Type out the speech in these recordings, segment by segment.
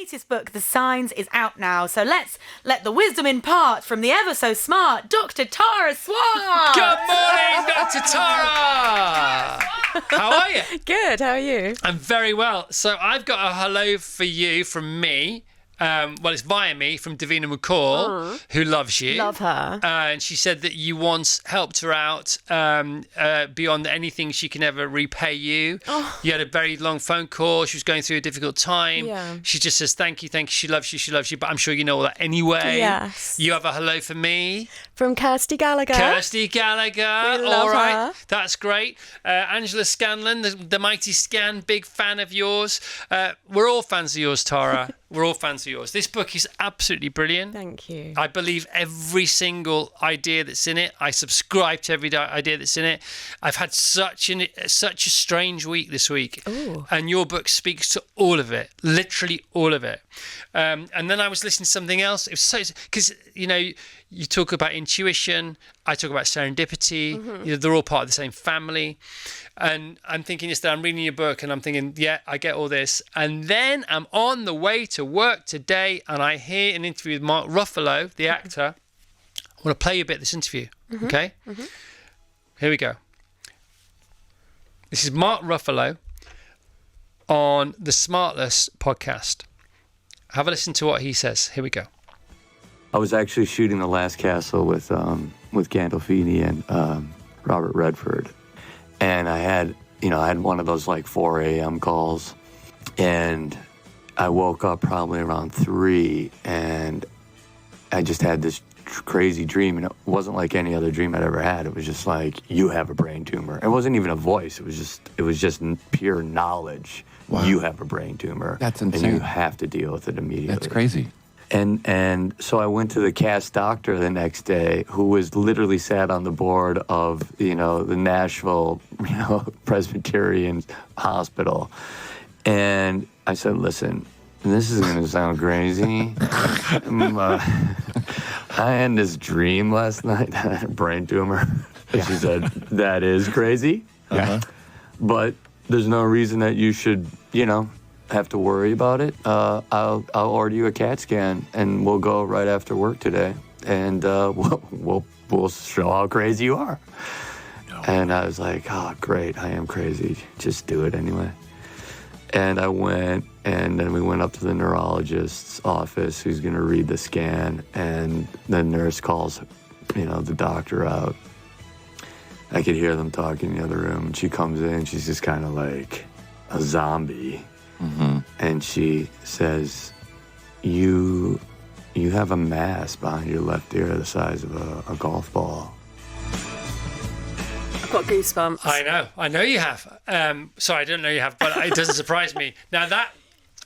latest book, The Signs, is out now. So let's let the wisdom impart from the ever so smart Dr. Tara Swart. Good morning, Dr. Tara. How are you? Good, how are you? I'm very well. So I've got a hello for you from me. It's via me from Davina McCall, who loves you. Love her. And she said that you once helped her out beyond anything she can ever repay you. Oh. You had a very long phone call. She was going through a difficult time. Yeah. She just says, thank you. She loves you. But I'm sure you know all that anyway. Yes. You have a hello for me. From Kirsty Gallagher. Kirsty Gallagher. We love all right. her. That's great. Angela Scanlon, the mighty Scan, big fan of yours. We're all fans of yours, Tara. We're all fans of yours. This book is absolutely brilliant. Thank you. I believe every single idea that's in it. I subscribe to every idea that's in it. I've had such a strange week this week. Ooh. And your book speaks to all of it, literally all of it. And then I was listening to something else. It was so, because, you talk about intuition, I talk about serendipity. Mm-hmm. They're all part of the same family. And I'm thinking yesterday, I'm reading your book and I'm thinking, yeah, I get all this. And then I'm on the way to work today and I hear an interview with Mark Ruffalo, the actor. I want to play you a bit of this interview, okay? Here we go. This is Mark Ruffalo on the Smartless podcast. Have a listen to what he says. Here we go. I was actually shooting The Last Castle with Gandolfini and Robert Redford. And I had one of those like 4 a.m. calls. And I woke up probably around 3 and I just had this crazy dream. And it wasn't like any other dream I'd ever had. It was just like, you have a brain tumor. It wasn't even a voice. It was just pure knowledge. Wow. You have a brain tumor. That's insane. And you have to deal with it immediately. That's crazy. And so I went to the cast doctor the next day, who was literally sat on the board of, the Nashville, Presbyterian Hospital. And I said, listen, this is going to sound crazy. I had this dream last night that I had a brain tumor. And she said, that is crazy. Yeah. But there's no reason that you should, have to worry about it. I'll order you a CAT scan and we'll go right after work today, and we'll show how crazy you are. No. And I was like, oh great, I am crazy. Just do it anyway. And I went, and then we went up to the neurologist's office, who's going to read the scan, and the nurse calls, the doctor out. I could hear them talking in the other room, and she comes in. She's just kind of like a zombie. Mm-hmm. And she says, you have a mass behind your left ear the size of a golf ball. I've got goosebumps. I know you have. Sorry, I don't know you have, but it doesn't surprise me. Now that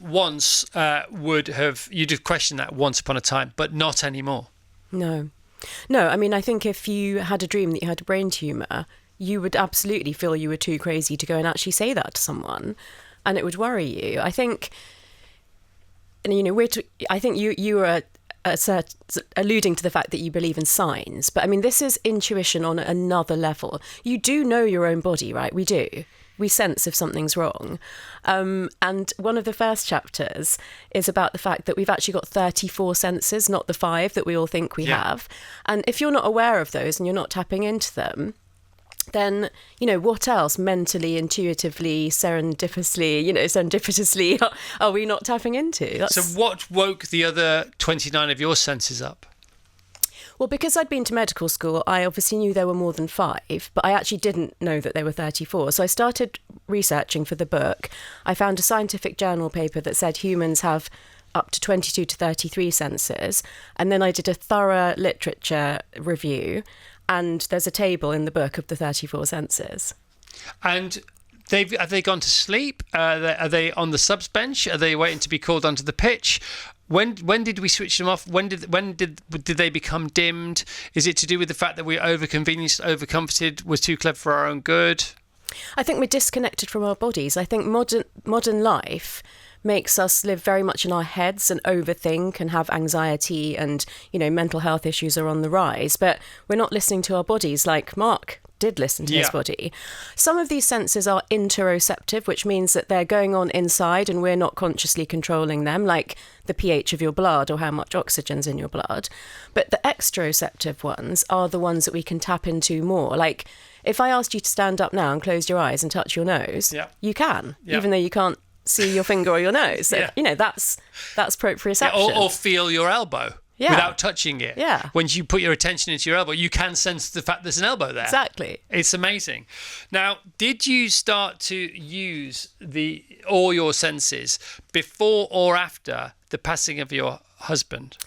once you'd have questioned that once upon a time, but not anymore. No, I mean, I think if you had a dream that you had a brain tumour, you would absolutely feel you were too crazy to go and actually say that to someone. And it would worry you. I think, I think you were alluding to the fact that you believe in signs, but I mean, this is intuition on another level. You do know your own body, right? We do. We sense if something's wrong. And one of the first chapters is about the fact that we've actually got 34 senses, not the 5 that we all think we have. And if you're not aware of those and you're not tapping into them, then, what else mentally, intuitively, serendipitously are we not tapping into? So what woke the other 29 of your senses up? Well, because I'd been to medical school, I obviously knew there were more than 5, but I actually didn't know that there were 34. So I started researching for the book. I found a scientific journal paper that said humans have up to 22 to 33 senses. And then I did a thorough literature review. And there's a table in the book of the 34 senses. And have they gone to sleep? Are they on the subs bench? Are they waiting to be called onto the pitch? When did we switch them off? When did they become dimmed? Is it to do with the fact that we're overconvenienced, overcomforted, we're too clever for our own good? I think we're disconnected from our bodies. I think modern life makes us live very much in our heads and overthink and have anxiety, and mental health issues are on the rise, but we're not listening to our bodies like Mark did listen to his body. Some of these senses are interoceptive, which means that they're going on inside and we're not consciously controlling them, like the pH of your blood or how much oxygen's in your blood. But the exteroceptive ones are the ones that we can tap into more. Like if I asked you to stand up now and close your eyes and touch your nose, you can, even though you can't see your finger or your nose. So, that's proprioception. Or feel your elbow. Without touching it. Yeah. When you put your attention into your elbow, you can sense the fact there's an elbow there. Exactly. It's amazing. Now, did you start to use all your senses before or after the passing of your husband?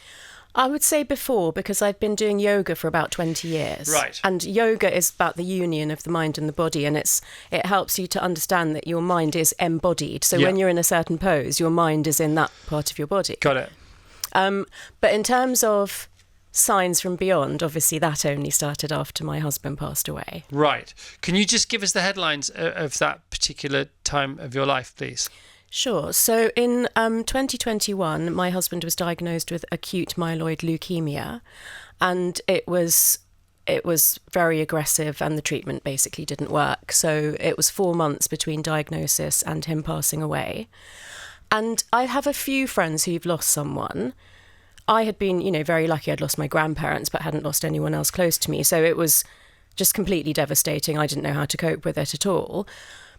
I would say before, because I've been doing yoga for about 20 years. Right. And yoga is about the union of the mind and the body, and it helps you to understand that your mind is embodied. So when you're in a certain pose, your mind is in that part of your body. Got it. But in terms of signs from beyond, obviously that only started after my husband passed away. Right. Can you just give us the headlines of that particular time of your life, please? Sure. So in 2021, my husband was diagnosed with acute myeloid leukemia, and it was very aggressive and the treatment basically didn't work. So it was 4 months between diagnosis and him passing away. And I have a few friends who've lost someone. I had been, very lucky. I'd lost my grandparents, but hadn't lost anyone else close to me. So it was just completely devastating. I didn't know how to cope with it at all.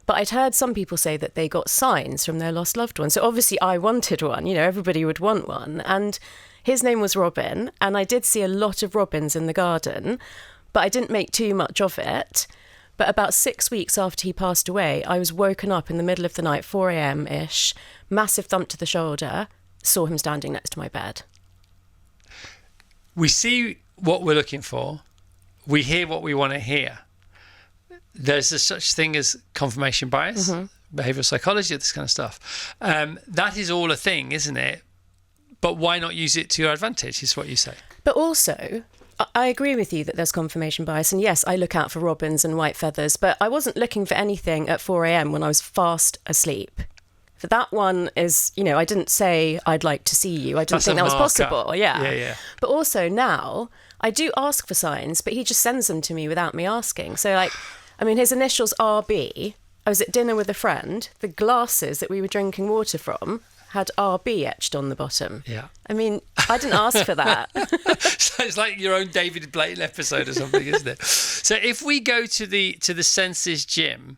But I'd heard some people say that they got signs from their lost loved ones. So obviously I wanted one. Everybody would want one. And his name was Robin. And I did see a lot of robins in the garden, but I didn't make too much of it. But about 6 weeks after he passed away, I was woken up in the middle of the night, 4 a.m.-ish, massive thump to the shoulder, saw him standing next to my bed. We see what we're looking for. We hear what we want to hear. There's a such thing as confirmation bias, behavioral psychology, this kind of stuff. That is all a thing, isn't it? But why not use it to your advantage, is what you say. But also, I agree with you that there's confirmation bias. And yes, I look out for robins and white feathers, but I wasn't looking for anything at 4 a.m. when I was fast asleep. For that one is, I didn't say I'd like to see you. I didn't think that was possible. Yeah. But also now I do ask for signs, but he just sends them to me without me asking. So his initials RB. I was at dinner with a friend. The glasses that we were drinking water from had RB etched on the bottom. Yeah. I didn't ask for that. So it's like your own David Blaine episode or something, isn't it? So if we go to the senses gym,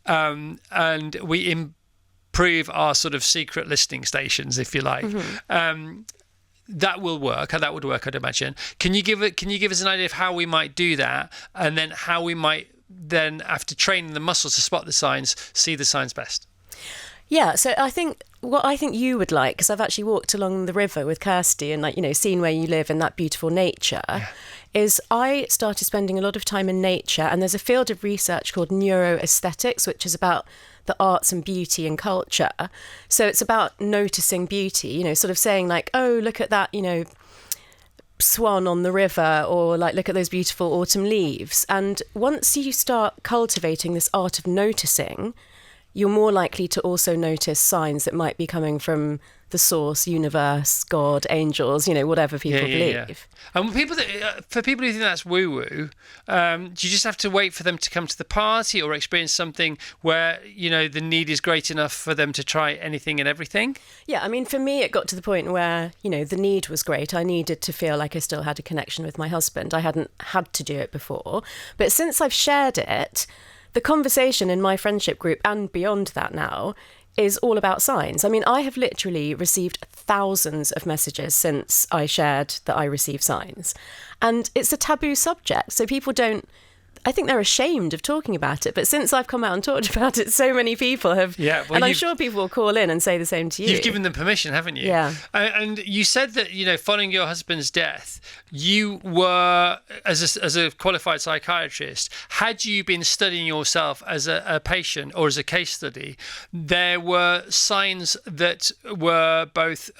and we improve our sort of secret listening stations, if you like, that will work. That would work, I'd imagine. Can you give us an idea of how we might do that, and then how we might then, after training the muscles to spot the signs, see the signs best? Yeah, so what I think you would like, because I've actually walked along the river with Kirsty and seen where you live in that beautiful nature, is I started spending a lot of time in nature, and there's a field of research called neuroaesthetics, which is about the arts and beauty and culture. So it's about noticing beauty, sort of saying like, oh, look at that, swan on the river, or like, look at those beautiful autumn leaves. And once you start cultivating this art of noticing, you're more likely to also notice signs that might be coming from the source, universe, God, angels, whatever people believe. Yeah. And for people who think that's woo-woo, do you just have to wait for them to come to the party or experience something where, the need is great enough for them to try anything and everything? Yeah, for me, it got to the point where, the need was great. I needed to feel like I still had a connection with my husband. I hadn't had to do it before. But since I've shared it, the conversation in my friendship group and beyond that now is all about signs. I have literally received thousands of messages since I shared that I receive signs. And it's a taboo subject, so people don't, I think they're ashamed of talking about it. But since I've come out and talked about it, so many people have, and I'm sure people will call in and say the same to you. You've given them permission, haven't you? Yeah. And you said that, following your husband's death, you were, as a qualified psychiatrist, had you been studying yourself as a patient or as a case study, there were signs that were both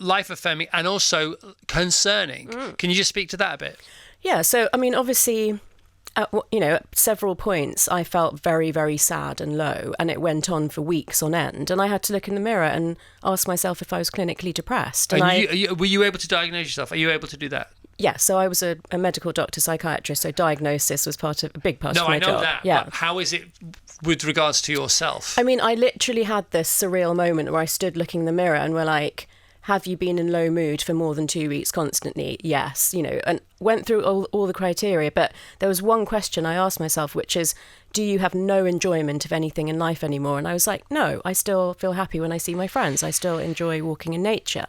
life-affirming and also concerning. Can you just speak to that a bit? Yeah, so, obviously, at several points, I felt very, very sad and low, and it went on for weeks on end. And I had to look in the mirror and ask myself if I was clinically depressed. And were you able to diagnose yourself? Are you able to do that? Yeah, so I was a medical doctor, psychiatrist, so diagnosis was a big part of my job. No, I know that. Yeah. But how is it with regards to yourself? I mean, I literally had this surreal moment where I stood looking in the mirror and were like, have you been in low mood for more than 2 weeks constantly? Yes, and went through all the criteria. But there was one question I asked myself, which is, do you have no enjoyment of anything in life anymore? And I was like, no, I still feel happy when I see my friends. I still enjoy walking in nature.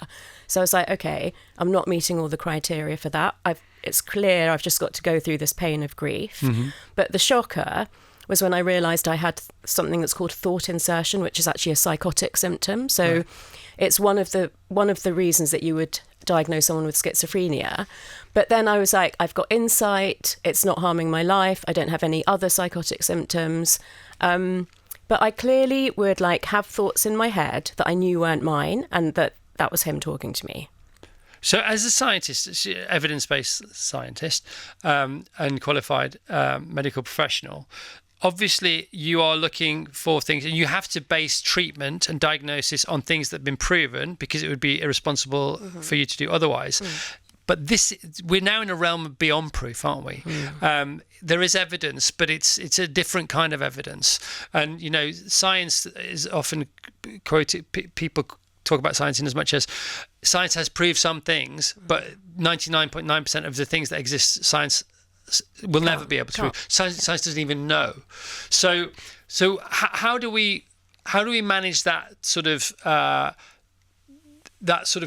So I was like, okay, I'm not meeting all the criteria for that. It's clear I've just got to go through this pain of grief. Mm-hmm. But the shocker was when I realised I had something that's called thought insertion, which is actually a psychotic symptom. So Right. it's one of the reasons that you would diagnose someone with schizophrenia. But then I was like, I've got insight, it's not harming my life, I don't have any other psychotic symptoms. But I clearly would have thoughts in my head that I knew weren't mine, and that was him talking to me. So as a scientist, evidence-based scientist and qualified medical professional, obviously you are looking for things, and you have to base treatment and diagnosis on things that have been proven, because it would be irresponsible for you to do otherwise. But we're now in a realm of beyond proof, aren't we? There is evidence, but it's a different kind of evidence. And, science is often quoted, people talk about science in as much as science has proved some things, but 99.9% of the things that exist, science will never be able to prove. Science doesn't even know. So how do we manage that sort of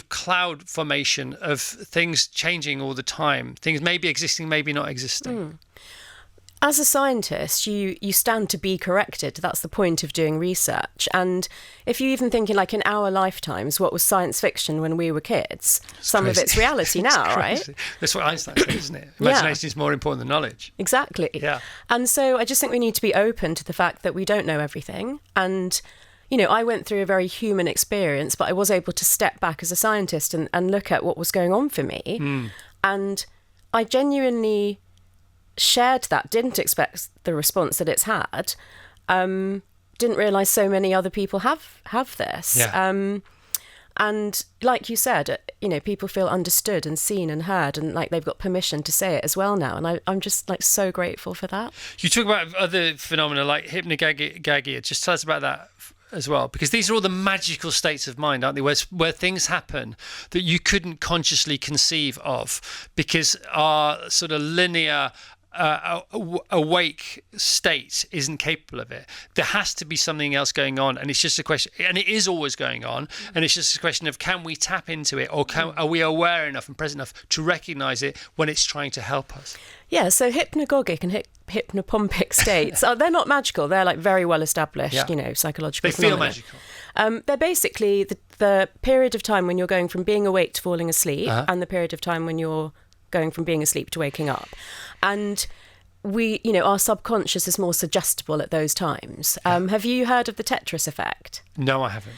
cloud formation of things changing all the time, things maybe existing, maybe not existing? As a scientist, you stand to be corrected. That's the point of doing research. And if you even think in our lifetimes, what was science fiction when we were kids, some of it's reality now, right? That's what Einstein said, isn't it? Imagination is more important than knowledge. Exactly. Yeah. And so I just think we need to be open to the fact that we don't know everything. And, I went through a very human experience, but I was able to step back as a scientist and look at what was going on for me. And I genuinely shared that, didn't expect the response that it's had, didn't realise so many other people have this. Yeah. And like you said, people feel understood and seen and heard, and they've got permission to say it as well now. And I'm just so grateful for that. You talk about other phenomena like hypnagogia. Just tell us about that as well, because these are all the magical states of mind, aren't they, where things happen that you couldn't consciously conceive of, because our sort of linear awake state isn't capable of it. There has to be something else going on, and it's just a question, and it is always going on, and it's just a question of, can we tap into it, or are we aware enough and present enough to recognize it when it's trying to help us? Yeah, so hypnagogic and hypnopompic states, they're not magical. They're very well established, psychological They phenomena. feel magical. They're basically the period of time when you're going from being awake to falling asleep, and the period of time when you're going from being asleep to waking up. And our subconscious is more suggestible at those times. Have you heard of the Tetris effect? No, I haven't.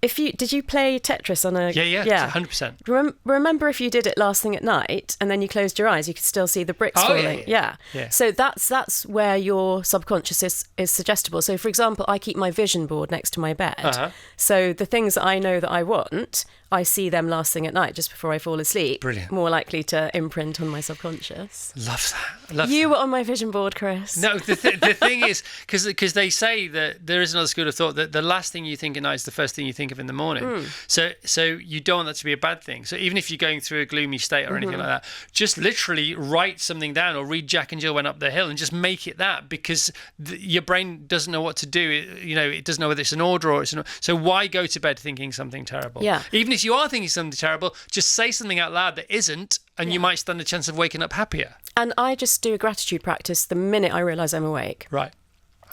Did you play Tetris on a... Yeah, 100%. Remember if you did it last thing at night and then you closed your eyes, you could still see the bricks falling? Yeah. So that's where your subconscious is suggestible. So, for example, I keep my vision board next to my bed. So the things that I know that I want, I see them last thing at night just before I fall asleep. Brilliant. More likely to imprint on my subconscious. Love that. You were on my vision board, Chris. No, the thing is, because they say that there is another school of thought that the last thing you think at night is the first thing you think of in the morning. So you don't want that to be a bad thing. So even if you're going through a gloomy state or anything like that, just literally write something down, or read Jack and Jill Went Up the Hill, and just make it that, because your brain doesn't know what to do. It doesn't know whether it's an order or it's an... So why go to bed thinking something terrible? Yeah. Even if you are thinking something terrible, just say something out loud that isn't, and you might stand a chance of waking up happier. And I just do a gratitude practice the minute I realise I'm awake. Right.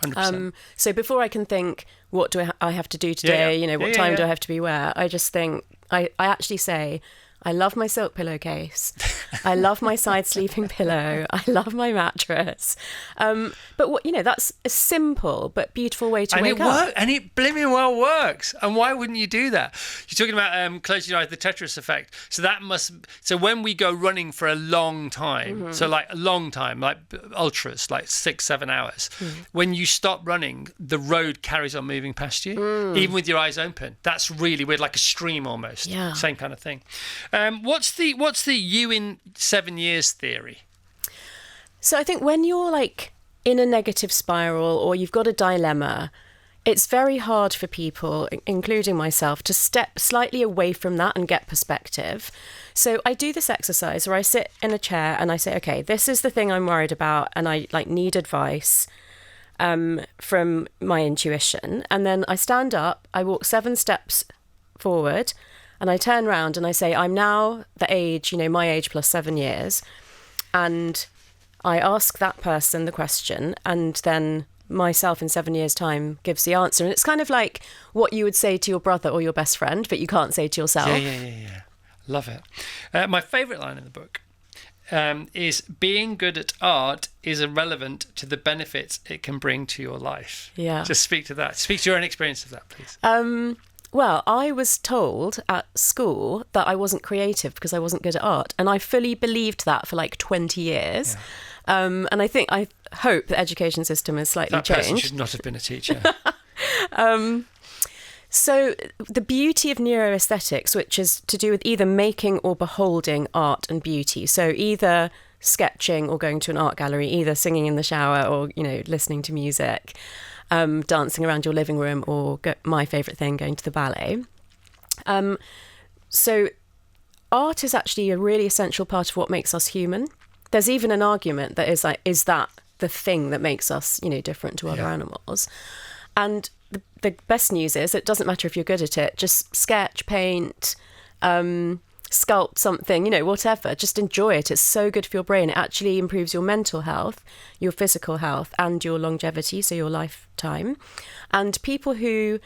100%. So before I can think, what do I have to do today? What time do I have to be where? I just think, I actually say, I love my silk pillowcase. I love my side sleeping pillow. I love my mattress. But that's a simple but beautiful way to wake up. And it blimmin' well works. And why wouldn't you do that? You're talking about close your eyes, the Tetris effect. So when we go running for a long time, so like a long time, like ultras, like 6-7 hours, when you stop running, the road carries on moving past you, even with your eyes open. That's really weird, like a stream almost. Yeah. Same kind of thing. What's the you in 7 years theory? So I think when you're like in a negative spiral or you've got a dilemma, it's very hard for people, including myself, to step slightly away from that and get perspective. So I do this exercise where I sit in a chair and I say, okay, this is the thing I'm worried about and I like need advice from my intuition. And then I stand up, I walk 7 steps forward and I turn around and I say, I'm now the age, my age plus 7 years. And I ask that person the question and then myself in 7 years' time gives the answer. And it's kind of like what you would say to your brother or your best friend, but you can't say to yourself. Yeah. Love it. My favourite line in the book is being good at art is irrelevant to the benefits it can bring to your life. Yeah. Just speak to that. Speak to your own experience of that, please. Well, I was told at school that I wasn't creative because I wasn't good at art. And I fully believed that for like 20 years. Yeah. And I hope the education system has slightly changed. That person should not have been a teacher. So the beauty of neuroaesthetics, which is to do with either making or beholding art and beauty. So either sketching or going to an art gallery, either singing in the shower or, listening to music, dancing around your living room or my favourite thing, going to the ballet. So art is actually a really essential part of what makes us human. There's even an argument that is like, is that the thing that makes us, different to other animals? And the best news is it doesn't matter if you're good at it. Just sketch, paint, sculpt something, whatever. Just enjoy it. It's so good for your brain. It actually improves your mental health, your physical health, and your longevity, so your lifetime. And people who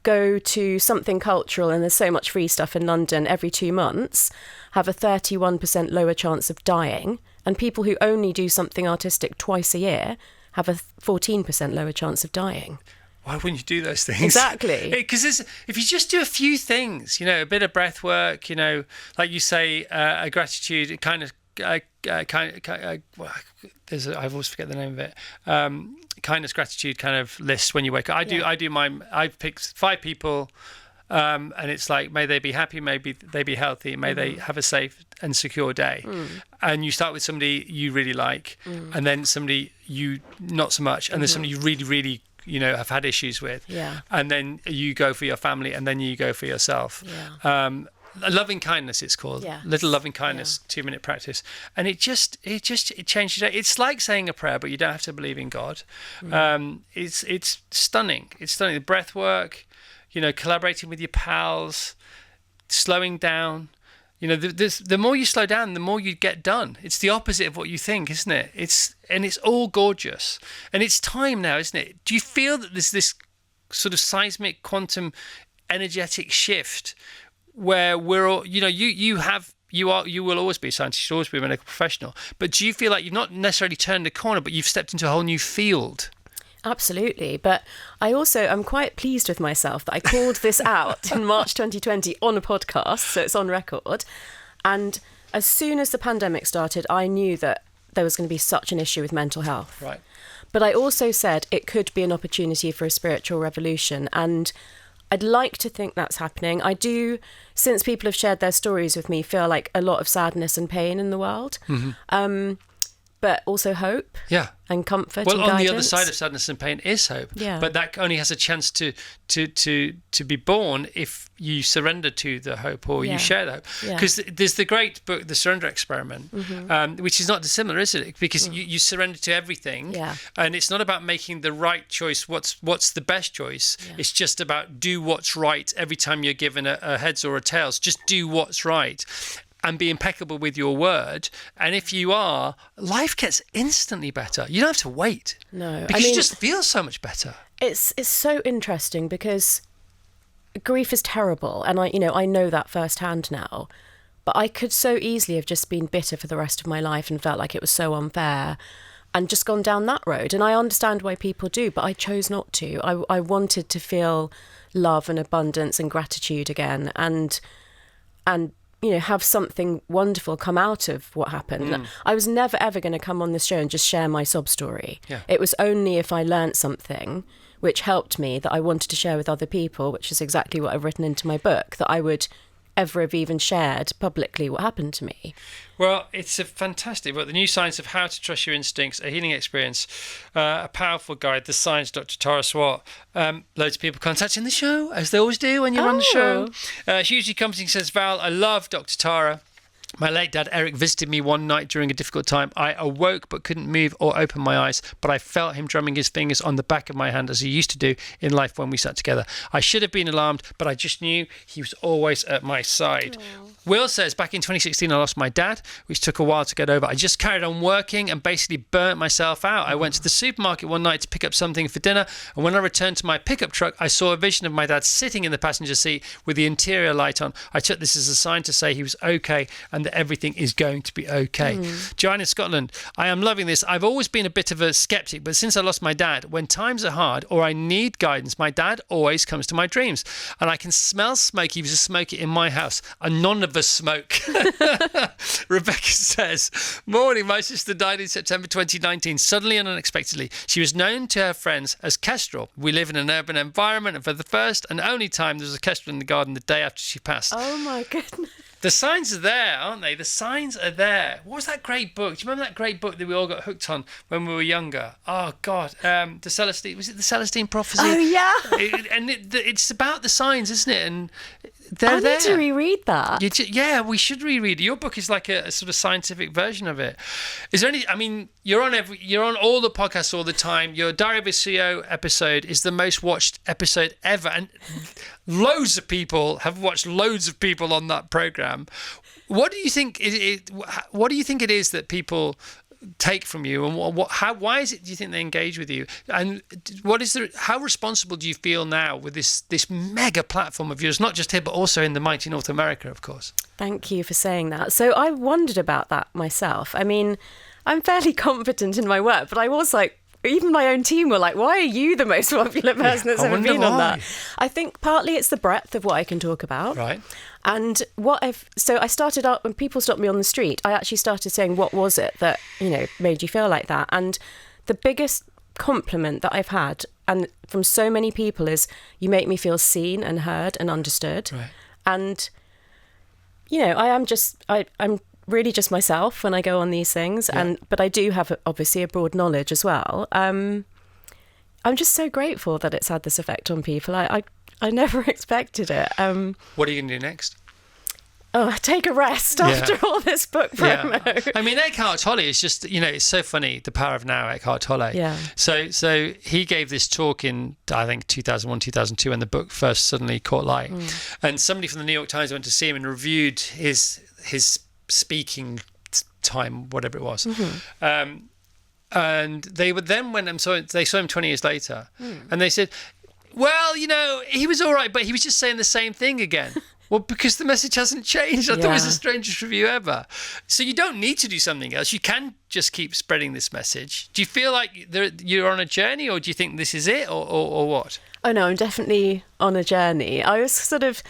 go to something cultural, and there's so much free stuff in London every 2 months, have a 31% lower chance of dying. And people who only do something artistic twice a year have a 14% lower chance of dying. Why wouldn't you do those things? Exactly. Because if you just do a few things, a bit of breath work, like you say, a gratitude, I always forget the name of it. Kindness, gratitude kind of list when you wake up. I pick 5 people, and it's like, may they be happy, may they be healthy, may they have a safe and secure day. And you start with somebody you really like, and then somebody you not so much, and then somebody you really, really have had issues with, and then you go for your family, and then you go for yourself. Loving kindness, it's called. Little loving kindness 2-minute practice, and it changes your day. It's like saying a prayer, but you don't have to believe in God. It's stunning. It's stunning. The breath work, collaborating with your pals, slowing down. The more you slow down, the more you get done. It's the opposite of what you think, isn't it? It's all gorgeous. And it's time now, isn't it? Do you feel that there's this sort of seismic quantum energetic shift where we're all, you will always be a scientist, you'll always be a medical professional. But do you feel like you've not necessarily turned a corner, but you've stepped into a whole new field? Absolutely. But I'm quite pleased with myself that I called this out in March 2020 on a podcast, so it's on record. And as soon as the pandemic started, I knew that there was going to be such an issue with mental health. Right. But I also said it could be an opportunity for a spiritual revolution. And I'd like to think that's happening. I do, since people have shared their stories with me, feel like a lot of sadness and pain in the world. But also hope and comfort and guidance. Well, on the other side of sadness and pain is hope. But that only has a chance to be born if you surrender to the hope or you share the hope. Because there's the great book, The Surrender Experiment, which is not dissimilar, is it? Because you surrender to everything. And it's not about making the right choice, what's the best choice. It's just about do what's right every time you're given a heads or a tails. Just do what's right. And be impeccable with your word. And if you are, life gets instantly better. You don't have to wait. No. Because you just feel so much better. It's so interesting because grief is terrible. And I know that firsthand now. But I could so easily have just been bitter for the rest of my life and felt like it was so unfair and just gone down that road. And I understand why people do, but I chose not to. I wanted to feel love and abundance and gratitude again and have something wonderful come out of what happened. I was never, ever going to come on this show and just share my sob story. It was only if I learnt something which helped me that I wanted to share with other people, which is exactly what I've written into my book, that I would ever have even shared publicly what happened to me. Well, it's a fantastic book, The New Science of How to Trust Your Instincts, A Healing Experience, a powerful guide, The Science, Dr. Tara Swart. Loads of people contacting the show, as they always do when you're on the show. She usually comes and says, Val, I love Dr. Tara. My late dad, Eric, visited me one night during a difficult time. I awoke but couldn't move or open my eyes, but I felt him drumming his fingers on the back of my hand as he used to do in life when we sat together. I should have been alarmed, but I just knew he was always at my side. Aww. Will says, back in 2016, I lost my dad, which took a while to get over. I just carried on working and basically burnt myself out. I went to the supermarket one night to pick up something for dinner, and when I returned to my pickup truck, I saw a vision of my dad sitting in the passenger seat with the interior light on. I took this as a sign to say he was okay and that everything is going to be okay. Joanne in Scotland, I am loving this. I've always been a bit of a skeptic, but since I lost my dad, when times are hard or I need guidance, my dad always comes to my dreams, and I can smell smoke. He was a smoker in my house, and none of us smoke. Rebecca says, morning, my sister died in September 2019, suddenly and unexpectedly. She was known to her friends as Kestrel. We live in an urban environment, and for the first and only time there was a Kestrel in the garden the day after she passed. Oh my goodness. The signs are there, aren't they? The signs are there. What was that great book? Do you remember that great book that we all got hooked on when we were younger? Oh, God. The Celestine... Was it The Celestine Prophecy? Oh, yeah. It's about the signs, isn't it? And they're there. I need to reread that. Yeah, we should reread it. Your book is like a sort of scientific version of it. Is there any... I mean, you're on all the podcasts all the time. Your Diary of a CEO episode is the most watched episode ever. And loads of people have watched loads of people on that program. What do you think? What do you think it is that people take from you, and why is it? Do you think they engage with you? And how responsible do you feel now with this mega platform of yours, not just here but also in the mighty North America, of course? Thank you for saying that. So I wondered about that myself. I mean, I'm fairly confident in my work, but I was like, even my own team were like, why are you the most popular person that's ever been on that? I think partly it's the breadth of what I can talk about. Right. And so I started out, when people stopped me on the street, I actually started saying, what was it that, made you feel like that? And the biggest compliment that I've had, and from so many people, is you make me feel seen and heard and understood. Right. And, I'm really just myself when I go on these things, but I do have obviously a broad knowledge as well. I'm just so grateful that it's had this effect on people. I never expected it. What are you going to do next? Take a rest after all this book promo. Yeah. I mean, Eckhart Tolle is just, it's so funny, the power of now, Eckhart Tolle. Yeah. So he gave this talk in, I think, 2001, 2002, when the book first suddenly caught light. And somebody from the New York Times went to see him and reviewed his speaking time, whatever it was. And they they saw him 20 years later, and they said, well, he was all right, but he was just saying the same thing again. Well, because the message hasn't changed. I thought it was the strangest review ever. So you don't need to do something else. You can just keep spreading this message. Do you feel like you're on a journey, or do you think this is it, or what? Oh, no, I'm definitely on a journey. I was sort of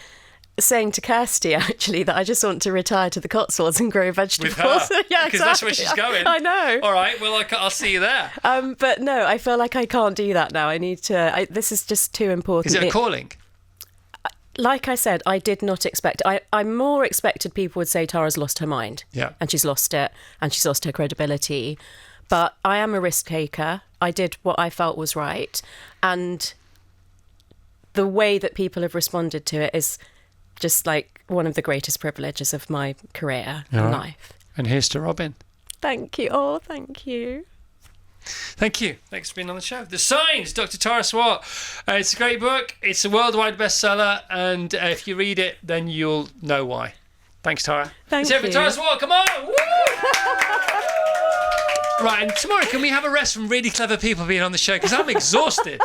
saying to Kirsty, actually, that I just want to retire to the Cotswolds and grow vegetables. With her? Yeah, because that's where she's going. I know. All right, well, I'll see you there. But no, I feel like I can't do that now. I need to. This is just too important. Is it a calling? Like I said, I did not expect. I more expected people would say Tara's lost her mind. Yeah. And she's lost it, and she's lost her credibility. But I am a risk taker. I did what I felt was right, and the way that people have responded to it is just like one of the greatest privileges of my career and life. And here's to Robin. Thank you. Oh, thank you. Thank you. Thanks for being on the show. The Signs, Dr. Tara Swart. It's a great book. It's a worldwide bestseller, and if you read it, then you'll know why. Thanks, Tara. Thank you. you. Tara Swart, come on! Woo! Right, and tomorrow, can we have a rest from really clever people being on the show? Because I'm exhausted.